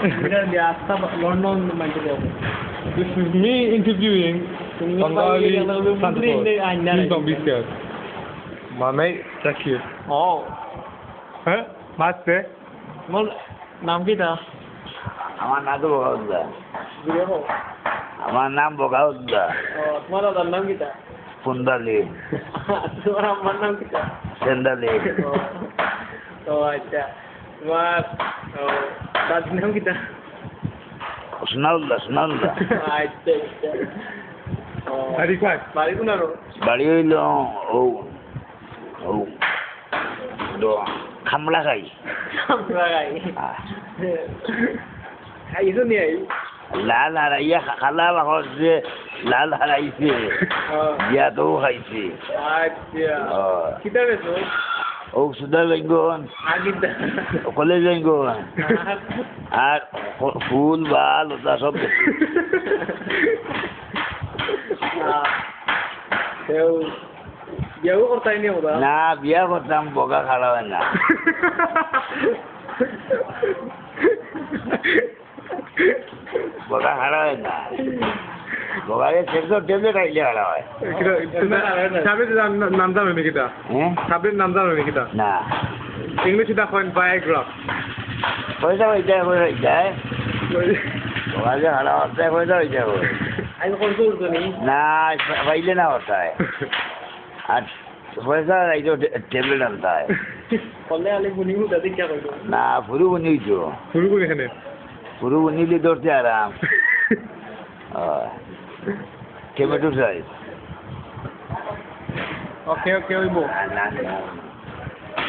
London Manchester. This is me interviewing Bengali Santapur. Please don't be scared. My mate, Zakir. Oh, Huh? Master? mon নাম কি তা? আমার নাম তো বগাউদ্দা। বিরহ। আমার নাম বগাউদ্দা। তোমার দাদার নাম কি তা? ফুন্দালি। তোমার আম্মার নাম কি তা? সেন্দালি। তো আচ্ছা, তোমার দাদির নাম কি তা? সোনাউদ্দা সোনাউদ্দা। আচ্ছা আচ্ছা। Very quiet. বাড়ি কোন আরো? বাড়ি হইল ও ও খামলা খাই। আমরা গাই। খাইছো নি আই? লাল হারাইয়া খালা বাঘর যে লাল হারাইছে বিয়াতেও খাইছে। আচ্ছা। কিতা বেছো? ঔষধা লইগন আগিদা। কলে লইগন আর ফুল বাল ওটা সব বিয়াও করতাই নি ওরা? না বিয়া করতাম বগা খাড়া হয় না। বগা খাড়া হয় না বগাকে সেক্সর ট্যাবলেট আইলে খাড়া হয়। সাবের নাম জানো নাকি তা? হ্যাঁ সাবের নাম জানো নাকি তা? না ইংলিশে তা কয়েন বায়োগ্রাফ। পয়সা হইতে যায় বগাকে খাড়া হতে পয়সা হইতে হবে আমি কোন করছো নি? না পাইলে না হতায় আর পয়সা এই তো ট্যাবলেট আনতে হয়। কলে আলে বুনি হুদা দেখা কইলো। না ফুরু বনিয়েছো শুরু করি এখানে। ফুরু বনিলে ধরতে আরাম। টমেটো সাইজ ওকে ওকে হইব। না না